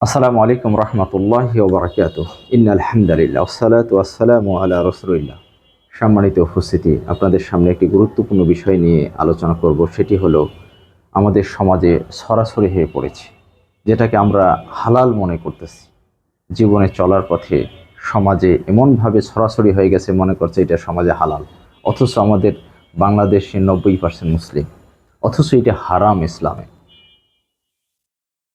আসসালামু আলাইকুম রহমতুল্লাহি ওয়া বারাকাতুহু। ইন্নাল হামদুলিল্লাহ ওয়াসসালাতু ওয়াসসালামু আলা রাসূলিল্লাহ। সম্মানিত উপস্থিতি, আপনাদের সামনে একটি গুরুত্বপূর্ণ বিষয় নিয়ে আলোচনা করব। সেটি হলো আমাদের সমাজে সরাসরি হয়ে পড়েছে, যেটাকে আমরা হালাল মনে করতেছি। জীবনে চলার পথে সমাজে এমনভাবে সরাসরি হয়ে গেছে, মনে করছে এটা সমাজে হালাল, অথচ আমাদের বাংলাদেশে 90% মুসলিম, অথচ এটা হারাম ইসলামে।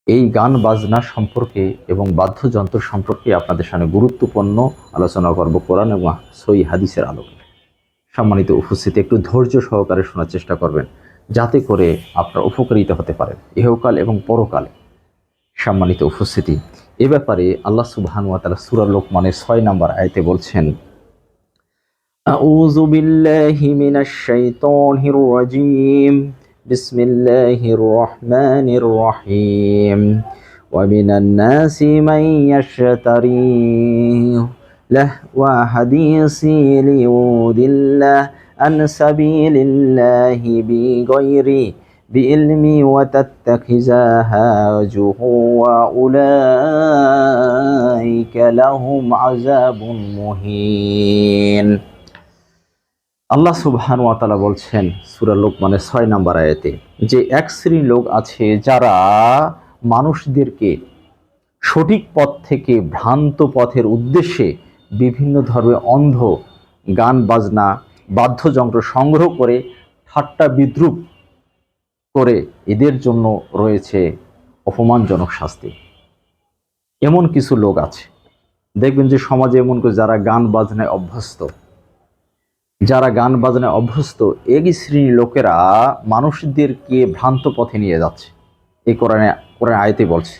এই গান বাজনা সম্পর্কে এবং বাদ্যযন্ত্র সম্পর্কে আপনাদের সামনে গুরুত্বপূর্ণ আলোচনা করব কোরআন এবং সহিহ হাদিসের আলোকে। সম্মানিত উপস্থিতি, একটু ধৈর্য সহকারে শোনার চেষ্টা করবেন, যাতে করে আপনার উপকারিত হতে পারেন ইহকাল এবং পরকালে। সম্মানিত উপস্থিতি, এ ব্যাপারে আল্লাহ সুবহানাহু ওয়া তাআলা সূরা লোকমানের 6 নম্বর আয়াতে বলছেন, আউযু বিল্লাহি মিনাশ শাইতানির রাজীম, বিসমিল্লাহির রহমানির রহিম। ومن الناس من يشتري لهو حديث ليضل عن سبيل الله بغير بعلم وتتخذها هزوا وأولئك لهم عذاب مهين। আল্লাহ সুবহানাহু ওয়া তাআলা বলছেন সূরা লোকমানের 6 নম্বর আয়াতে যে এক শ্রেণীর লোক আছে যারা মানুষদেরকে সঠিক পথ থেকে ভ্রান্ত পথের উদ্দেশ্যে বিভিন্ন ধর্মের অন্ধ গান বাজনা বাদ্যযন্ত্র সংগ্রহ করে ঠাট্টা বিদ্রূপ করে, এদের জন্য রয়েছে অপমানজনক শাস্তি। এমন কিছু লোক আছে, দেখবেন যে সমাজে এমন করে যারা গান বাজনায় অভ্যস্ত, এই শ্রেণীর লোকেরা মানুষদেরকে ভ্রান্ত পথে নিয়ে যাচ্ছে। এই কোরআন আয়াতে বলছে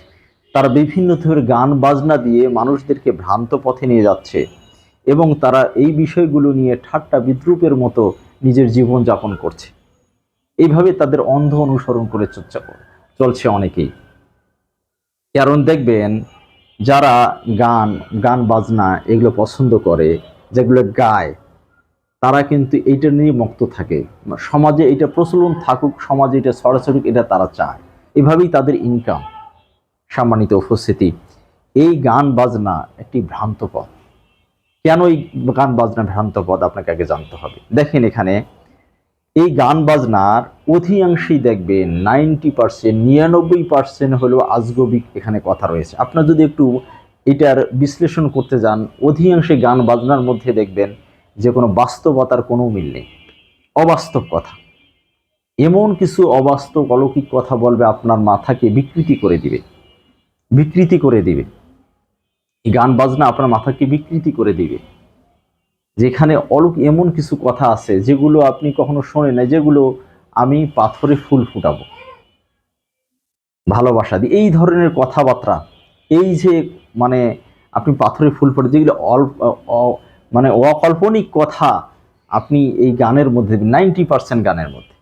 তারা বিভিন্ন ধরনের গান বাজনা দিয়ে মানুষদেরকে ভ্রান্ত পথে নিয়ে যাচ্ছে এবং তারা এই বিষয়গুলো নিয়ে ঠাট্টা বিদ্রূপের মতো নিজের জীবন যাপন করছে। এইভাবে তাদের অন্ধ অনুসরণ করে চলছে অনেকেই। কারণ দেখবেন যারা গান বাজনা এগুলো পছন্দ করে, যেগুলো গায়, তারা কিন্তু এইটা নিয়ে মুক্ত থাকে। সমাজে এটা প্রচলন থাকুক, সমাজে এটা ছড়াছড়ি, এটা তারা চায়। এভাবেই তাদের ইনকাম। সম্মানিত উপস্থিতি, এই গান বাজনা একটি ভ্রান্ত পথ। কেন এই গান বাজনা ভ্রান্ত পথ আপনাকে আগে জানতে হবে। দেখেন, এখানে এই গান বাজনার অধিকাংশই দেখবেন 90%, 99% হলো আজগবি এখানে কথা রয়েছে। আপনার যদি একটু এটার বিশ্লেষণ করতে যান, অধিকাংশই গান বাজনার মধ্যে দেখবেন যে কোনো বাস্তবতার কোনো মিল নেই, অবাস্তব কথা। এমন কিছু অবাস্তব অলৌকিক কথা বলবে, আপনার মাথাকে বিকৃতি করে দিবে। এই গান বাজনা আপনার মাথাকে বিকৃতি করে দিবে। যেখানে এমন কিছু কথা আছে যেগুলো আপনি কখনো শোনেন না, যেগুলো আমি পাথরে ফুল ফুটাবো ভালোবাসা দিয়ে, এই ধরনের কথাবার্তা, এই যে মানে আপনি পাথরে ফুল ফুটে, যেগুলো মানে অকল্পনিক কথা আপনি এই গানের মধ্যে 90% গানের মধ্যে।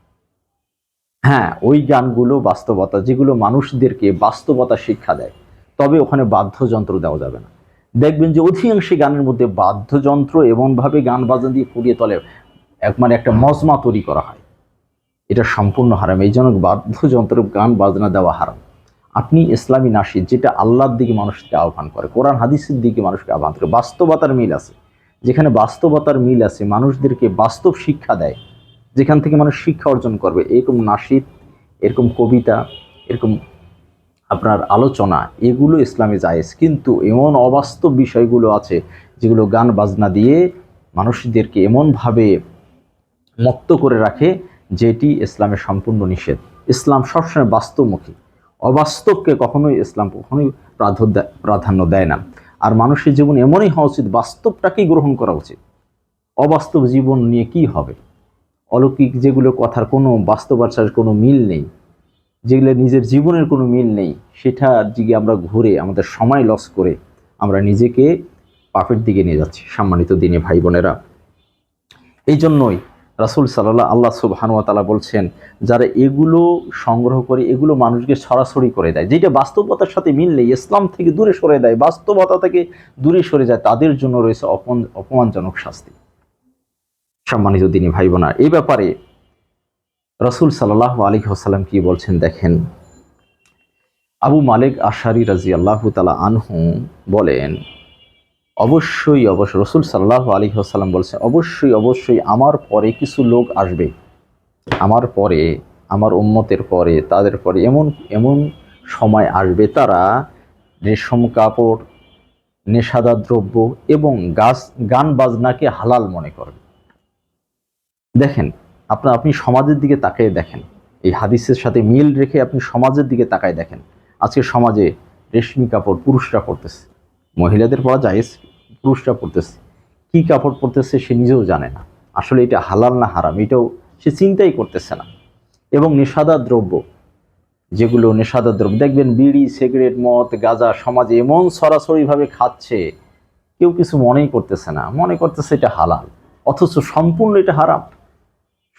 হ্যাঁ, ওই গানগুলো বাস্তবতা, যেগুলো মানুষদেরকে বাস্তবতা শিক্ষা দেয়, তবে ওখানে বাদ্যযন্ত্র দেওয়া যাবে না। দেখবেন যে অধিকাংশ গানের মধ্যে বাদ্যযন্ত্র এমনভাবে গান বাজনা দিয়ে ফুটিয়ে তোলে, মানে একটা মজমা তৈরি করা হয়। এটা সম্পূর্ণ হারাম। এই জন্য বাদ্যযন্ত্র গান বাজনা দেওয়া হারাম। আপনি ইসলামী নাশিদ, যেটা আল্লাহর দিকে মানুষকে আহ্বান করে, কোরআন হাদিসের দিকে মানুষকে আহ্বান করে, বাস্তবতার মিল আছে, যেখানে বাস্তবতার মিল আছে, মানুষদেরকে বাস্তব শিক্ষা দেয়, যেখান থেকে মানুষ শিক্ষা অর্জন করবে, এরকম নাশিদ, এরকম কবিতা, এরকম আপনার আলোচনা, এগুলো ইসলামে জায়েজ। কিন্তু এমন অবাস্তব বিষয়গুলো আছে যেগুলো গান বাজনা দিয়ে মানুষদেরকে এমনভাবে মত্ত করে রাখে, যেটি ইসলামে সম্পূর্ণ নিষেধ। ইসলাম সবসময় বাস্তবমুখী, অবাস্তবকে কখনোই প্রাধান্য দেয় না। আর মানুষের জীবন এমনই হওয়া উচিত, বাস্তবটাকেই গ্রহণ করা উচিত। অবাস্তব জীবন নিয়ে কি হবে? অলৌকিক যেগুলো কথার কোনো বাস্তবতার কোনো মিল নেই, যেগুলো নিজের জীবনের কোনো মিল নেই, সেটার দিকে আমরা ঘুরে আমাদের সময় লস করে আমরা নিজেকে পাপের দিকে নিয়ে যাচ্ছি। সম্মানিত দিনী ভাই বোনেরা, এই জন্যই রাসূল আল্লাহ সুবহানাহু ওয়া তাআলা বলছেন, যারা এগুলো সংগ্রহ করে, এগুলো মানুষকে ছড়াছড়ি করে দেয়, যেটা বাস্তবতার সাথে মিল নেই, ইসলাম থেকে দূরে সরে দেয়, বাস্তবতা থেকে দূরে সরে যায়, তাদের জন্য রয়েছে অপমানজনক শাস্তি। সম্মানিত দিনী ভাই বোনা, এই ব্যাপারে রাসূল সাল্লাল্লাহু আলাইহি ওয়াসাল্লাম কি বলছেন দেখেন। আবু মালিক আশআরী রাদিয়াল্লাহু তাআলা আনহু বলেন, অবশ্যই রাসূল সাল্লাল্লাহু আলাইহি ওয়াসাল্লাম বলছেন, অবশ্যই আমার পরে কিছু লোক আসবে, আমার পরে, আমার উম্মতের পরে, তাদের পরে এমন এমন সময় আসবে, তারা রেশম কাপড়, নেশাদার দ্রব্য এবং গান বাজনাকে হালাল মনে করবে। দেখেন, আপনি সমাজের দিকে তাকিয়ে দেখেন, এই হাদিসের সাথে মিল রেখে আপনি সমাজের দিকে তাকায় দেখেন। আজকে সমাজে রেশমি কাপড় পুরুষরা পরতেছে, মহিলাদের পরা জায়েজ, পুরুষরা পরতেছে। কি কাপড় পরতেছে সে নিজেও জানে না, আসলে এটা হালাল না হারাম এটাও সে চিন্তাই করতেছে না। এবং নেশাদার দ্রব্য, যেগুলো নেশাদার দ্রব্য দেখবেন, বিড়ি, সিগারেট, মদ, গাঁজা সমাজে এমন সরাসরিভাবে খাচ্ছে, কেউ কিছু মনেই করতেছে না, মনে করতেছে এটা হালাল, অথচ সম্পূর্ণ এটা হারাম,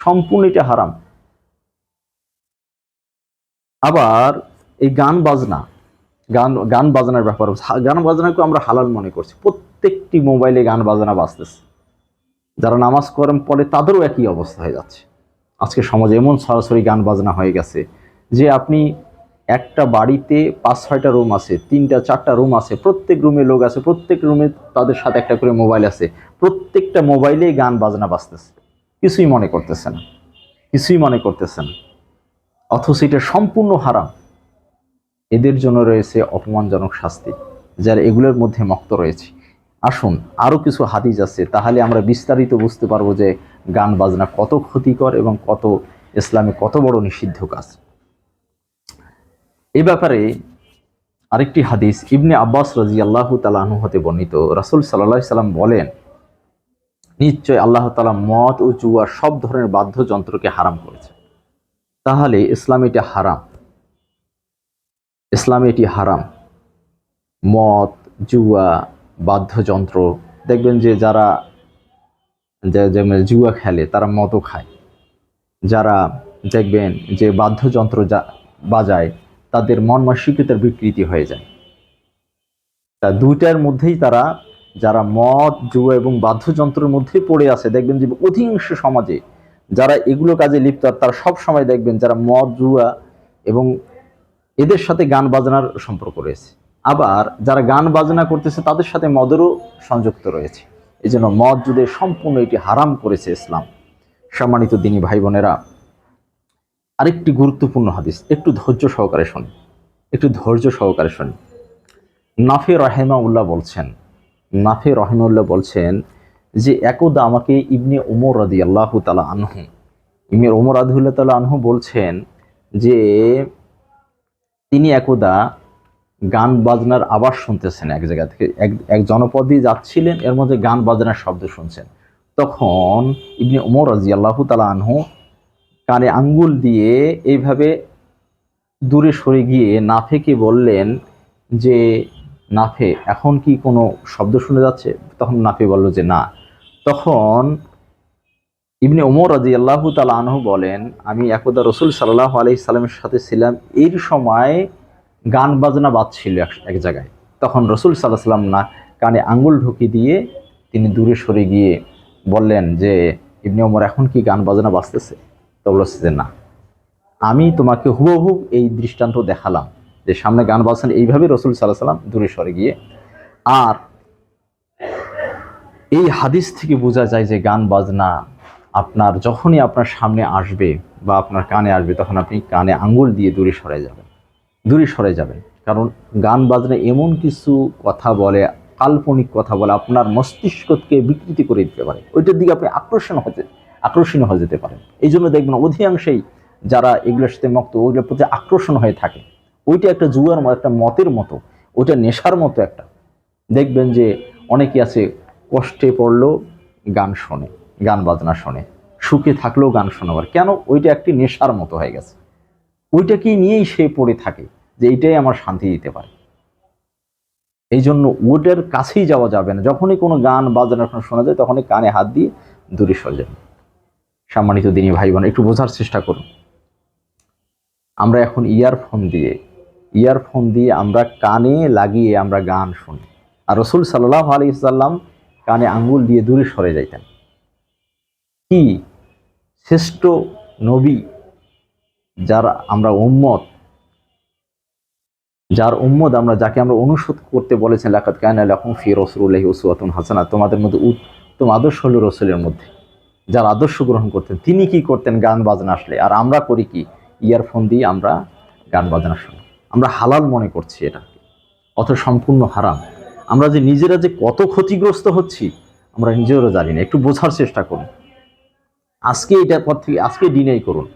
সম্পূর্ণ এটা হারাম। আবার এই গান বাজনা, গান বাজনার ব্যাপার, গান বাজনাকে আমরা হালাল মনে করছি। প্রত্যেকটি মোবাইলে গান বাজনা বাজতেছে, যারা নামাজ পড়ে তাদেরও একই অবস্থা হয়ে যাচ্ছে। আজকে সমাজে এমন সরাসরি গান বাজনা হয়ে গেছে যে আপনি একটা বাড়িতে 5-6টা রুম আছে, 3-4টা রুম আছে, প্রত্যেক রুমে লোক আছে, প্রত্যেক রুমে তাদের সাথে একটা করে মোবাইল আছে, প্রত্যেকটা মোবাইলেই গান বাজনা বাজতেছে, কিছুই মনে করতেছে না, কিছুই মনে করতেছে না, অথচ এটা সম্পূর্ণ হারাম। এদের জন্য রয়েছে অপমানজনক শাস্তি, যারা এগুলোর মধ্যে মক্ত রয়েছে। আসুন আরও কিছু হাদিস আছে, তাহলে আমরা বিস্তারিত বুঝতে পারবো যে গান বাজনা কত ক্ষতিকর এবং কত ইসলামে কত বড় নিষিদ্ধ কাজ। এই ব্যাপারে আরেকটি হাদিস ইবনে আব্বাস রাদিয়াল্লাহু তাআলা আনহু হতে বর্ণিত, রাসূল সাল্লাল্লাহু আলাইহি সাল্লাম বলেন, নিশ্চয় আল্লাহ তাআলা মদ ও জুয়া সব ধরনের বাদ্যযন্ত্রকে হারাম করেছে। তাহলে ইসলামে এটা হারাম, ইসলামে এটি হারাম। মদ, জুয়া, বাদ্যযন্ত্র, দেখবেন যে যারা জুয়া খেলে তারা মদও খায়, যারা দেখবেন যে বাদ্যযন্ত্র বাজায় তাদের মন মানসিকতার বিকৃতি হয়ে যায়। তা দুইটার মধ্যেই তারা, যারা মদ, জুয়া এবং বাদ্যযন্ত্রের মধ্যে পড়ে আছে, দেখবেন যে অধিকাংশ সমাজে যারা এগুলো কাজে লিপ্ত, তারা সব সময় দেখবেন যারা মদ, জুয়া এবং এদের সাথে গান বাজনার সম্পর্ক রয়েছে। আবার যারা গান বাজনা করতেছে তাদের সাথে মদেরও সংযুক্ত রয়েছে। এই জন্য মদ জুদের সম্পূর্ণ এটি হারাম করেছে ইসলাম। সম্মানিত দিনী ভাই বোনেরা, আরেকটি গুরুত্বপূর্ণ হাদিস, একটু ধৈর্য সহকারে শুনি, একটু ধৈর্য সহকারে শুনি। নাফি রাহিমাহুল্লাহ বলছেন, নাফি রাহিমাহুল্লাহ বলছেন যে একদা আমাকে ইবনে ওমর রাদিয়াল্লাহু তাআলা আনহু, ইবনে ওমর রাদিয়াল্লাহু তাআলা আনহু বলছেন যে তিনি একদা গান বাজনার আওয়াজ শুনতেছেন, এক জায়গা থেকে এক জনপদ দিয়ে যাচ্ছিলেন, এর মধ্যে গান বাজনার শব্দ শুনছেন। তখন ইবনে ওমর রাদিয়াল্লাহু তাআলা আনহু কানে আঙ্গুল দিয়ে এইভাবে দূরে সরে গিয়ে নাফেকে বললেন যে, নাফে এখন কি কোনো শব্দ শোনা যাচ্ছে? তখন নাফে বলল যে না। তখন ইবনে ওমর রাদিয়াল্লাহু তাআলা আনহু বলেন, আমি একদা রাসূল সাল্লাল্লাহু আলাইহি সাল্লামের সাথে ছিলাম, এর সময় গান বাজনা বাজছিল এক জায়গায়। তখন রাসূল সাল্লাল্লাহু আলাইহি সাল্লাম না কানে আঙ্গুল ঢুকিয়ে দিয়ে তিনি দূরে সরে গিয়ে বললেন যে, ইবনে ওমর এখন কি গান বাজনা বাজতেছে? তো বলছে যে না। আমি তোমাকে হুবহু এই দৃষ্টান্ত দেখালাম যে সামনে গান বাজছেন, এইভাবে রাসূল সাল্লাল্লাহু আলাইহি সাল্লাম দূরে সরে গিয়ে। আর এই হাদিস থেকে বোঝা যায় যে গান বাজনা আপনার যখনই আপনার সামনে আসবে বা আপনার কানে আসবে, তখন আপনি কানে আঙ্গুল দিয়ে দূরে সরে যাবেন, দূরে সরে যাবেন। কারণ গান বাজনা এমন কিছু কথা বলে, কাল্পনিক কথা বলে, আপনার মস্তিষ্ককে বিকৃতি করে দিতে পারে, ওইটার দিকে আপনি আকর্ষণীয় হয়ে যেতে পারেন। এই জন্য দেখবেন অধিকাংশেই যারা এগুলোর সাথে মক্ত, ওইগুলোর প্রতি আকর্ষণ হয়ে থাকে। ওইটা একটা জুয়ার মতো, একটা মতের মতো, ওইটা নেশার মতো একটা। দেখবেন যে অনেকে আছে কষ্টে পড়লেও গান শোনে, গান বাজনা শোনে, সুখে থাকলেও গান শোনাবার, কেন? ওইটা একটি নেশার মতো হয়ে গেছে, ওইটাকেই নিয়েই সে পড়ে থাকে যে এইটাই আমার শান্তি দিতে পারে। এই জন্য ওটার কাছেই যাওয়া যাবে না। যখনই কোনো গান বাজনা শোনা যায় তখনই কানে হাত দিয়ে দূরে সরে যাবে। সম্মানিত দিনী ভাই বোন, একটু বোঝার চেষ্টা করুন। আমরা এখন ইয়ারফোন দিয়ে আমরা কানে লাগিয়ে আমরা গান শুনি, আর রাসূল সাল্লাল্লাহু আলাইহি সাল্লাম কানে আঙ্গুল দিয়ে দূরে সরে যাইতেন। কি শ্রেষ্ঠ নবী, যার আমরা উম্মত, আমরা যাকে আমরা অনুসরণ করতে বলেছেন, লাকাদ কানা লাকুম ফি রাসূলিল্লাহি উসওয়াতুন হাসানাহ, তোমাদের মধ্যে উত্তম আদর্শ হলো রাসূলের মধ্যে। যার আদর্শ গ্রহণ করতেন তিনি কি করতেন? গান বাজনা আসলে। আর আমরা করি কি? ইয়ারফোন দিয়ে আমরা গান বাজনা শুনি, আমরা হালাল মনে করছি এটা, অথচ সম্পূর্ণ হারাম। আমরা যে নিজেরা যে কত ক্ষতিগ্রস্ত হচ্ছি আমরা নিজেরও জানি না। একটু বোঝার চেষ্টা করুন। আজকে এটার পর থেকে, আজকে ডিনাই করুন,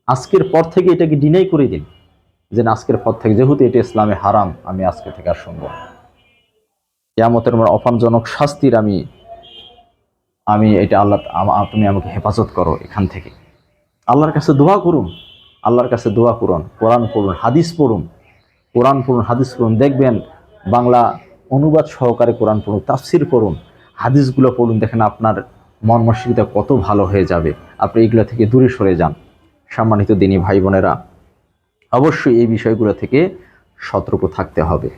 আজকের পর থেকে এটাকে ডিনাই করে দিন, যে আজকের পর থেকে যেহেতু এটা ইসলামে হারাম, আমি আজকে থেকে আর শুনবো না। কিয়ামতের আমার অপমানজনক শাস্তির আমি এটা আল্লাহ, তুমি আমাকে হেফাজত করো এখান থেকে। আল্লাহর কাছে দোয়া করুন, আল্লাহর কাছে দোয়া করুন, কোরআন পড়ুন, হাদিস পড়ুন, কোরআন পড়ুন, হাদিস পড়ুন। দেখবেন বাংলা অনুবাদ সহকারে কোরআন পড়ুন, তাফসির পড়ুন, হাদিসগুলো পড়ুন, দেখেন আপনার মন মানসিকতা কত ভালো হয়ে যাবে। আপনি এগুলো থেকে দূরে সরে যান। সম্মানিত দিনী ভাই বোনেরা, অবশ্যই এই বিষয়গুলো থেকে সতর্ক থাকতে হবে।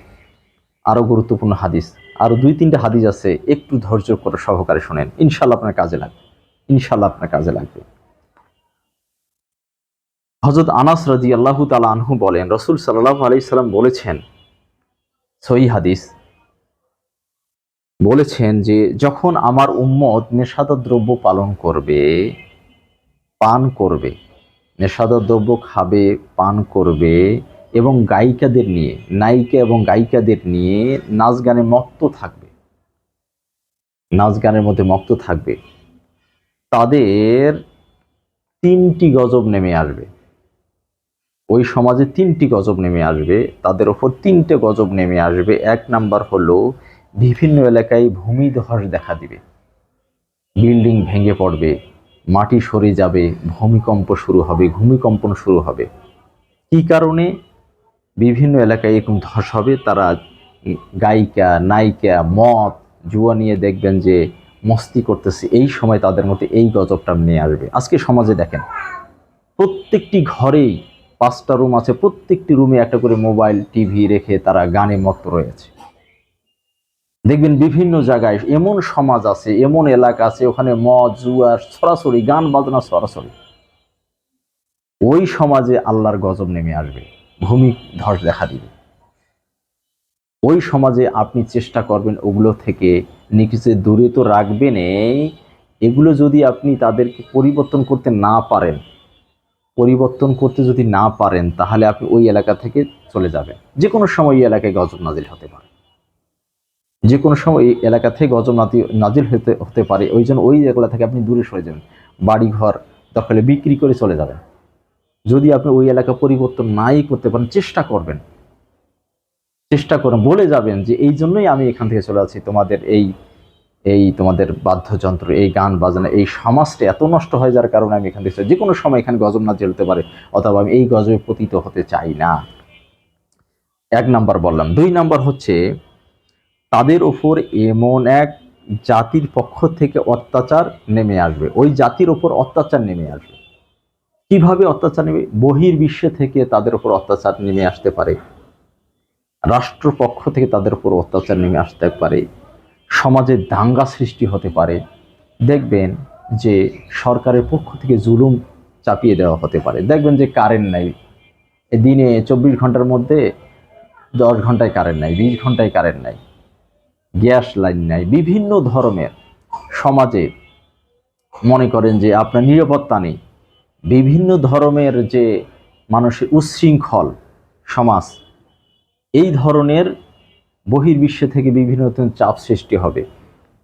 আরও গুরুত্বপূর্ণ হাদিস, আরও 2-3টা হাদিস আছে, একটু ধৈর্য করে সহকারে শোনেন, ইনশাল্লাহ আপনার কাজে লাগবে, ইনশাল্লাহ আপনার কাজে লাগবে। হযরত আনাস রাদিয়াল্লাহু তাআলা আনহু বলেন, রাসূল সাল্লাল্লাহু আলাইহি সাল্লাম বলেছেন, সহিহ হাদিস, বলেছেন যে যখন আমার উম্মত নেশাদার দ্রব্য পান করবে, নেশাদার দ্রব্য খাবে, পান করবে এবং নায়িকা এবং গায়িকাদের নিয়ে নাচ গানে মত্ত থাকবে, নাচ গানের মধ্যে মত্ত থাকবে, তাদের 3টি গজব নেমে আসবে। ওই সমাজে 3টি গজব নেমে আসবে, তাদের ওপর 3টে গজব নেমে আসবে। 1 নাম্বার হলো বিভিন্ন এলাকায় ভূমিধস দেখা দিবে, বিল্ডিং ভেঙে পড়বে, মাটি সরে যাবে, ভূমিকম্পন শুরু হবে। কি কারণে? বিভিন্ন এলাকায় এরকম ধস হবে, তারা গায়িকা, নায়িকা, মদ, জুয়া নিয়ে দেখবেন যে মস্তি করতেছে, এই সময় তাদের মধ্যে এই গজবটা নিয়ে আসবে। আজকে সমাজে দেখেন প্রত্যেকটি ঘরেই 5টা রুম আছে, প্রত্যেকটি রুমে একটা করে মোবাইল, টিভি রেখে তারা গানে মত্ত রয়েছে। দেখবেন বিভিন্ন জায়গায় এমন সমাজ আছে, এমন এলাকা আছে, ওখানে মদ, জুয়া সরাসরি, গান বাজনা সরাসরি। ওই সমাজে আল্লাহর গজব নেমে আসবে, ভূমিধস দেখা দিবে। ওই সমাজে আপনি চেষ্টা করবেন ওগুলো থেকে নিজে দূরে তো রাখবেনই, এগুলো যদি আপনি তাদেরকে পরিবর্তন করতে যদি না পারেন, তাহলে আপনি ওই এলাকা থেকে চলে যাবেন। যে কোনো সময় এই এলাকায় গজব নাজিল হতে পারে, যে কোনো সময় এই এলাকা থেকে গজব নাজিল হতে পারে। ওই জন্য ওই এলাকা থেকে আপনি দূরে সরে যাবেন, বাড়িঘর দখলে বিক্রি করে চলে যাবেন। যদি আপনি ওই এলাকা পরিবর্তন নাই করতে পারেন, চেষ্টা করেন, বলে যাবেন যে এই জন্যই আমি এখান থেকে চলে যাচ্ছি, তোমাদের তোমাদের বাদ্যযন্ত্র, এই গান বাজনা, এই সমাজটা এত নষ্ট হয় যার কারণে আমি এখান থেকে, যে কোনো সময় এখানে গজব নাজিল হতে পারে, অথবা আমি এই গজবে পতিত হতে চাই না। 1 নাম্বার বললাম। 2 নাম্বার হচ্ছে তাদের ওপর এমন এক জাতির পক্ষ থেকে অত্যাচার নেমে আসবে, ওই জাতির ওপর অত্যাচার নেমে আসবে। কিভাবে অত্যাচার নেমে? বহির্বিশ্বে থেকে তাদের ওপর অত্যাচার নেমে আসতে পারে, রাষ্ট্রপক্ষ থেকে তাদের উপর অত্যাচার নেমে আসতে পারে, সমাজে দাঙ্গা সৃষ্টি হতে পারে। দেখবেন যে সরকারের পক্ষ থেকে জুলুম চাপিয়ে দেওয়া হতে পারে। দেখবেন যে কারেন্ট নাই, দিনে 24 ঘন্টার মধ্যে 10 ঘন্টায় কারেন্ট নাই, 20 ঘন্টায় কারেন্ট নাই, গ্যাস লাইন নাই, বিভিন্ন ধরনের সমাজে মনে করেন যে আপনার নিরাপত্তা নেই, বিভিন্ন ধরনের যে মানুষের উচ্ছৃঙ্খল সমাজ, এই ধরনের বহির্বিশ্ব থেকে বিভিন্ন চাপ সৃষ্টি হবে,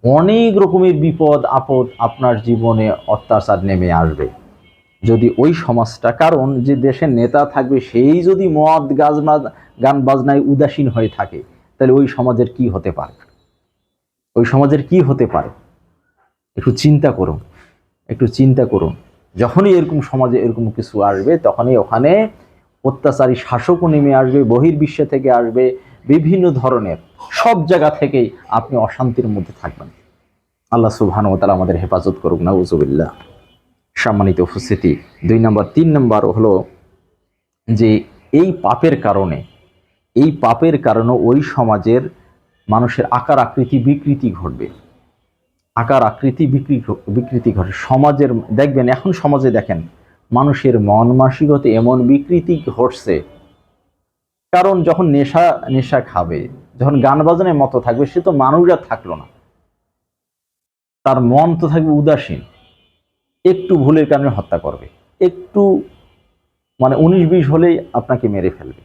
অনেক রকমের বিপদ আপদ আপনার জীবনে অত্যাচার নেমে আসবে যদি ওই সমাজটা, কারণ যে দেশের নেতা থাকবে সেই যদি মদ গান বাজনায় উদাসীন হয়ে থাকে, তাহলে ওই সমাজের কি হতে পারে? একটু চিন্তা করুন। যখনই এরকম সমাজে এরকম কিছু আসবে, তখনই ওখানে অত্যাচারী শাসকও নেমে আসবে, বহির্বিশ্ব থেকে আসবে, বিভিন্ন ধরনের সব জায়গা থেকেই আপনি অশান্তির মধ্যে থাকবেন। আল্লাহ সুবহানাহু ওয়া তাআলা আমাদের হেফাজত করুক, নাউযুবিল্লাহ। সম্মানিত উপস্থিতি, 2 নম্বর। 3 নম্বর হলো যে এই পাপের কারণে ওই সমাজের মানুষের আকার আকৃতি বিকৃতি ঘটবে, সমাজের দেখবেন, এখন সমাজে দেখেন মানুষের মন মানসিকতা এমন বিকৃতি ঘটছে। কারণ যখন নেশা নেশা খাবে, যখন গান বাজনায় মতো থাকবে, সে তো মানুষ আর থাকলো না, তার মন তো থাকবে উদাসীন। একটু ভুলের কারণে হত্যা করবে, একটু মানে 19-20 হলেই আপনাকে মেরে ফেলবে,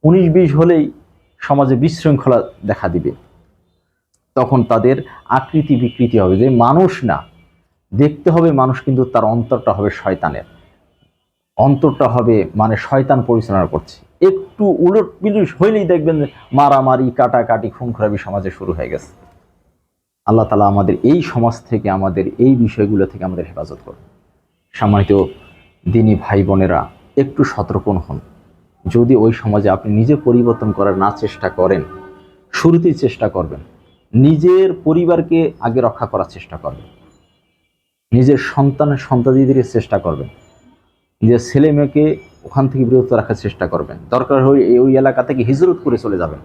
19-20 হলেই সমাজে বিশৃঙ্খলা দেখা দিবে। তখন তাদের আকৃতি বিকৃতি হবে, যে মানুষ না, দেখতে হবে মানুষ, কিন্তু তার অন্তরটা হবে শয়তানের, অন্তরটা হবে মানে শয়তান পরিচালনা করছে। একটু উলট পিলট হইলেই দেখবেন মারামারি, কাটাকাটি, খুন খারাপি সমাজে শুরু হয়ে গেছে। আল্লাহ তাআলা আমাদের এই সমাজ থেকে, আমাদের এই বিষয়গুলো থেকে আমাদের হেফাজত করুন। সম্মানিত দিনী ভাই বোনেরা, একটু সতর্ক হন। যদি ওই সমাজে আপনি নিজে পরিবর্তন করার না চেষ্টা করেন, শুরুতেই চেষ্টা করবেন নিজের পরিবারকে আগে রক্ষা করার চেষ্টা করবেন, নিজের সন্তানদের চেষ্টা করবেন, নিজের ছেলে মেয়েকে ওখান থেকে বিরত রাখার চেষ্টা করবেন। দরকার হলে ওই এলাকা থেকে হিজরত করে চলে যাবেন।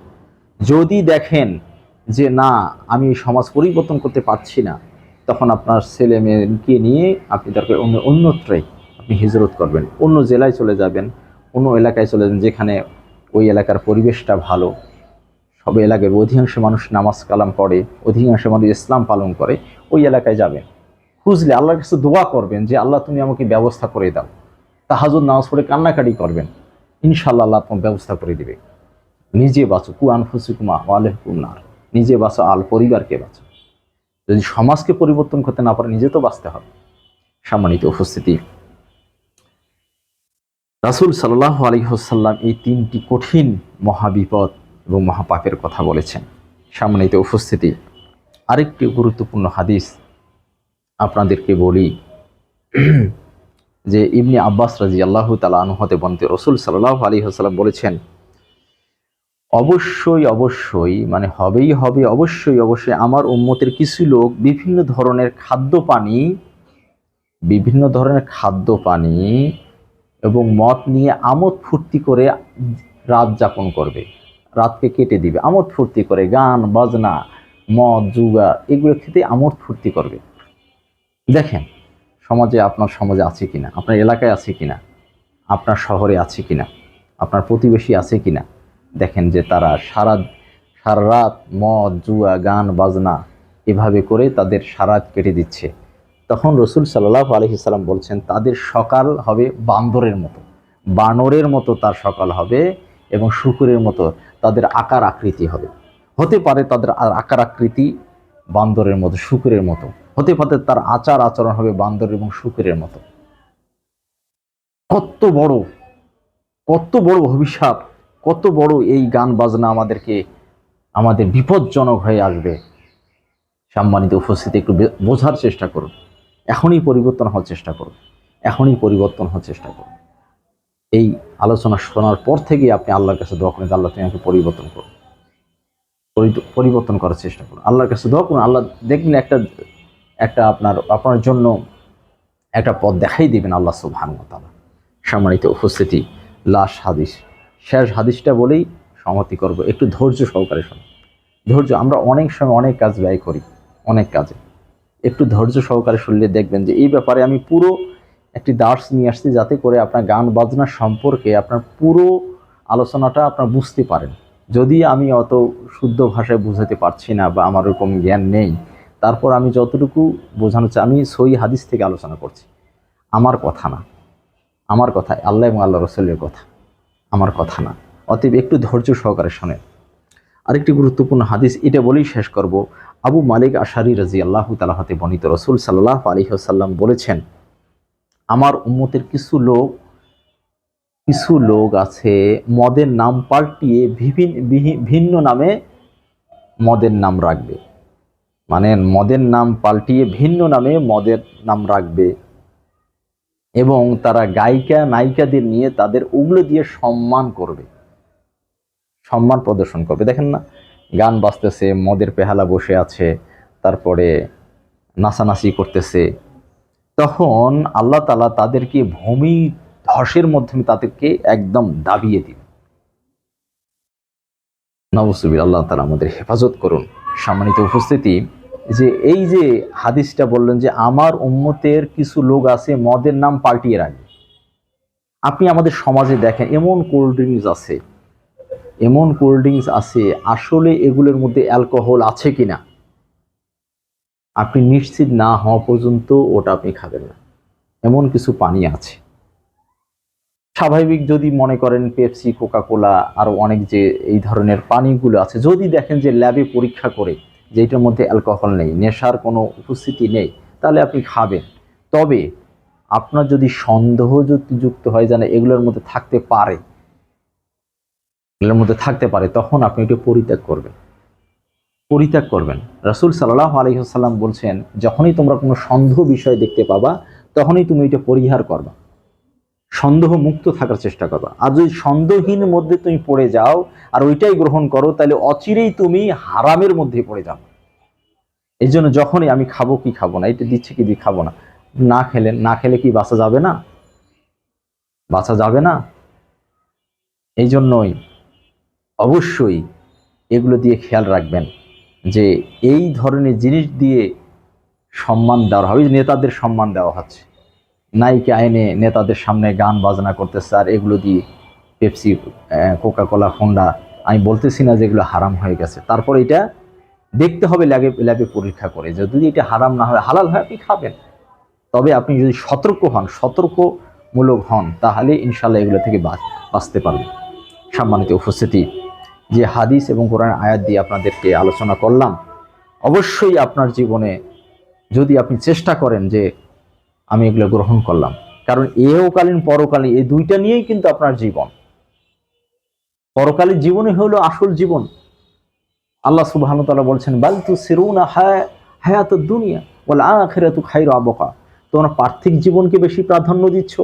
যদি দেখেন যে না, আমি সমাজ পরিবর্তন করতে পারছি না, তখন আপনার ছেলে মেয়েকে নিয়ে আপনি দরকার অন্যত্রই আপনি হিজরত করবেন, অন্য জেলায় চলে যাবেন, অন্য এলাকায় চলে যাবেন, যেখানে ওই এলাকার পরিবেশটা ভালো, সব এলাকার অধিকাংশ মানুষ নামাজ কালাম পড়ে, অধিকাংশ মানুষ ইসলাম পালন করে। ওই এলাকায় যাবেন, খুঁজলে আল্লাহর কাছে দোয়া করবেন যে আল্লাহ তুমি আমাকে ব্যবস্থা করে দাও। তাহাজ্জুদ নামাজ পড়ে কান্নাকাটি করবেন, ইনশাআল্লাহ আল্লাহ আপনার ব্যবস্থা করে দিবে। নিজে বাঁচো, কু আনফুসিকুম ওয়ালাইকুম নার, নিজে বাঁচো, আল পরিবারকে বাঁচো। যদি সমাজকে পরিবর্তন করতে না পারে, নিজে তো বাঁচতে হবে। সম্মানিত উপস্থিতি, রাসূল সাল্লাল্লাহু আলাইহি ওয়াসাল্লাম এই 3টি কঠিন মহাবিপদ এবং মহাপাপের কথা বলেছেন। সম্মানিত উপস্থিতি, আরেকটি গুরুত্বপূর্ণ হাদিস আপনাদেরকে বলি, যে ইবনে আব্বাস রাদিয়াল্লাহু তাআলা আনহু হতে বর্ণিত, রাসূল সাল্লাল্লাহু আলাইহি ওয়াসাল্লাম বলেছেন, অবশ্যই অবশ্যই মানে হবেই হবে, অবশ্যই অবশ্যই আমার উম্মতের কিছু লোক বিভিন্ন ধরনের খাদ্য পানি এবং মদ নিয়ে আমোদ ফুর্তি করে রাত যাপন করবে, রাতকে কেটে দিবে, আমোদ ফুর্তি করে, গান বাজনা, মদ জুয়া এগুলো খেতে আমোদ ফুর্তি করবে। দেখেন সমাজে, আপনার সমাজে আছে কিনা, আপনার এলাকায় আছে কিনা, আপনার শহরে আছে কিনা, আপনার প্রতিবেশী আছে কিনা, দেখেন যে তারা সারা রাত মদ জুয়া গান বাজনা এভাবে করে তাদের সারা রাত কেটে দিচ্ছে। তখন রাসূল সাল্লাল্লাহু আলাইহি সাল্লাম বলছেন, তাদের সকাল হবে বান্দরের মতো, বানরের মতো তার সকাল হবে, এবং শূকরের মতো তাদের আকার আকৃতি হবে। হতে পারে তাদের আকার আকৃতি বান্দরের মতো, শূকরের মতো, হতে পারে তার আচার আচরণ হবে বান্দর এবং শূকরের মতো। কত বড়, কত বড় অভিশাপ, কত বড় এই গান বাজনা আমাদের বিপজ্জনক হয়ে আসবে। সম্মানিত উপস্থিতি, একটু বোঝার চেষ্টা করুন, এখনই পরিবর্তন হওয়ার চেষ্টা করুন, এখনই পরিবর্তন হওয়ার চেষ্টা করুন। এই আলোচনা শোনার পর থেকেই আপনি আল্লাহর কাছে দোয়া করেন, আল্লাহ তুমি আমাকে পরিবর্তন করুন, পরিবর্তন করার চেষ্টা করুন, আল্লাহর কাছে দোয়া করুন। আল্লাহ দেখবেন একটা আপনার জন্য একটা পথ দেখাই দিবেন আল্লাহ সুবহানাহু ওয়া তাআলা। সম্মানিত উপস্থিতি, লাস্ট হাদিস, শেষ হাদিসটা বলেই সমাপ্তি করব। একটু ধৈর্য সহকারে শুনুন। ধৈর্য, আমরা অনেক সময় অনেক কাজ ব্যয় করি, অনেক কাজে, একটু ধৈর্য সহকারে শুনলে দেখবেন যে এই ব্যাপারে আমি পুরো একটি দার্স নিয়ে আসছি, যাতে করে আপনার গান বাজনা সম্পর্কে আপনার পুরো আলোচনাটা আপনার বুঝতে পারেন। যদি আমি অত শুদ্ধ ভাষায় বুঝাতে পারছি না বা আমার ওরকম জ্ঞান নেই, তারপর আমি যতটুকু বোঝানো চাই, আমি সহিহ হাদিস থেকে আলোচনা করছি, আমার কথা না, আমার কথা আল্লাহ এবং আল্লাহ রাসূলের কথা, আমার কথা না। অতএব একটু ধৈর্য সহকারে শোনেন। আরেকটি গুরুত্বপূর্ণ হাদিস, এটা বলেই শেষ করব। আবু মালিক আশারি রাদিয়াল্লাহু তাআলা হতে বর্ণিত, রাসূল সাল্লাল্লাহু আলাইহি ওয়াসাল্লাম বলেছেন, আমার উম্মতের কিছু লোক আছে মদের নাম পাল্টিয়ে ভিন্ন নামে মদের নাম রাখবে, মানে মদের নাম পাল্টিয়ে ভিন্ন নামে মদের নাম রাখবে, এবং তারা গায়িকা নায়িকাদের নিয়ে তাদের উগলো দিয়ে সম্মান প্রদর্শন করবে। দেখেন না, গান বাজতেছে, মদের পেহালা বসে আছে, তারপরে নাচানাচি করতেছে, তখন আল্লাহ তাআলা তাদেরকে ভূমি ধসের মাধ্যমে তাদেরকে একদম দাবিয়ে দিবে। নাউজুবিল্লাহ, আল্লাহ তাআলা আমাদের হেফাজত করুন। সম্মানিত উপস্থিতি, এই যে হাদিসটা বললেন যে আমার উম্মতের কিছু লোক আছে মদের নাম পাল্টিয়ে রাখবে, আপনি আমাদের সমাজে দেখেন এমন কোল্ড ড্রিঙ্কস আছে, এমন কোল্ড ড্রিঙ্কস আছে, আসলে এগুলোর মধ্যে অ্যালকোহল আছে কিনা আপনি নিশ্চিত না হওয়া পর্যন্ত ওটা আপনি খাবেন না। এমন কিছু পানি আছে, স্বাভাবিক যদি মনে করেন পেপসি, কোকা কোলা, আরও অনেক যে এই ধরনের পানিগুলো আছে, যদি দেখেন যে ল্যাবে পরীক্ষা করে যে এটার মধ্যে অ্যালকোহল নেই, নেশার কোনো উপস্থিতি নেই, তাহলে আপনি খাবেন। তবে আপনার যদি সন্দেহ যুক্ত হয় যেন এগুলোর মধ্যে থাকতে পারে, এগুলোর মধ্যে থাকতে পারে, তখন আপনি এটা পরিত্যাগ করবেন। রাসূল সাল্লাল্লাহু আলাইহি ওয়াসাল্লাম বলছেন, যখনই তোমরা কোনো সন্দেহ বিষয় দেখতে পাবা তখনই তুমি এটা পরিহার করবা, সন্দেহ মুক্ত থাকার চেষ্টা করবা। আর যদি সন্দেহহীন মধ্যে তুমি পড়ে যাও আর ওইটাই গ্রহণ করো, তাহলে অচিরেই তুমি হারামের মধ্যে পড়ে যাও। এই জন্য যখনই আমি খাবো কি খাবো না, এটা দিচ্ছে কি দিয়ে খাবো না, না খেলে কি বাঁচা যাবে না? বাঁচা যাবে না। এই জন্যই অবশ্যই এগুলো দিয়ে খেয়াল রাখবেন যে এই ধরনের জিনিস দিয়ে সম্মান দেওয়া হবে। নেতাদের সম্মান দেওয়া হচ্ছে, নায়িকা আইনে নেতাদের সামনে গান বাজনা করতেছে, আর এগুলো দিয়ে পেপসি, কোকা কোলা, হোন্ডা, আমি বলতেছি না যে এগুলো হারাম হয়ে গেছে, তারপর এটা দেখতে হবে ল্যাবে পরীক্ষা করে, যে যদি এটা হারাম না হয়, হালাল হয়, আপনি খাবেন। তবে আপনি যদি সতর্কমূলক হন, তাহলে ইনশাল্লাহ এগুলো থেকে বাঁচতে পারবেন। সম্মানিত উপস্থিতি, যে হাদিস এবং কোরআন আয়াত দিয়ে আপনাদেরকে আলোচনা করলাম, অবশ্যই আপনার জীবনে যদি আপনি চেষ্টা করেন যে আমি এগুলো গ্রহণ করলাম, কারণ এহকালীন পরকালীন এই দুইটা নিয়েই কিন্তু আপনার জীবন। পরকালীন জীবনই হলো আসল জীবন। আল্লাহ সুবহানাহু ওয়া তাআলা বলছেন, বাল তুসিরুনা হায়াতুদ দুনিয়া ওয়াল আখিরাতু খায়রু ওয়া আবকা। তোমরা পার্থিব জীবনকে বেশি প্রাধান্য দিচ্ছ,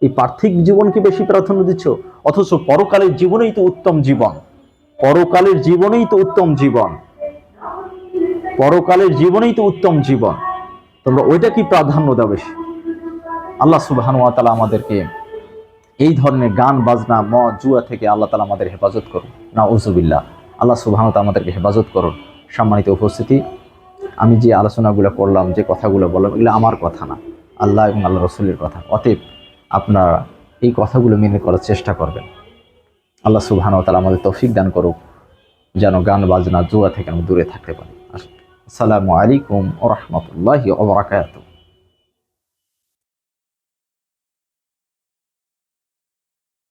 এই পার্থিব জীবনকে বেশি প্রাধান্য দিচ্ছ, অথচ পরকালের জীবনেই তো উত্তম জীবন। পরকালের জীবনেই তো উত্তম জীবন, পরকালের জীবনেই তো উত্তম জীবন, তোমরা ওইটা কি প্রাধান্য দাও বেশি? আল্লাহ সুবহানাহু ওয়া তাআলা আমাদেরকে এই ধরনের গান বাজনা, মদ, জুয়া থেকে আল্লাহ তাআলা আমাদের হেফাজত করুন। নাউযুবিল্লাহ। আল্লাহ সুবহানাহু ওয়া তাআলা আমাদেরকে হেফাজত করুন। সম্মানিত উপস্থিতি, আমি যে আলোচনাগুলো করলাম, যে কথাগুলো বললাম, এগুলো আমার কথা না, আল্লাহ এবং আল্লাহ রসুলের কথা। অতএব আপনারা এই কথাগুলো মেনে করার চেষ্টা করবেন। আল্লাহ সুবহানাহু ওয়া তাআলা আমাদের তৌফিক দান করুক, যেন গান বাজনা, জুয়া থেকে আমরা দূরে থাকতে পারি। আসসালামু আলাইকুম ওয়া রাহমাতুল্লাহি ওয়া বারাকাতুহু।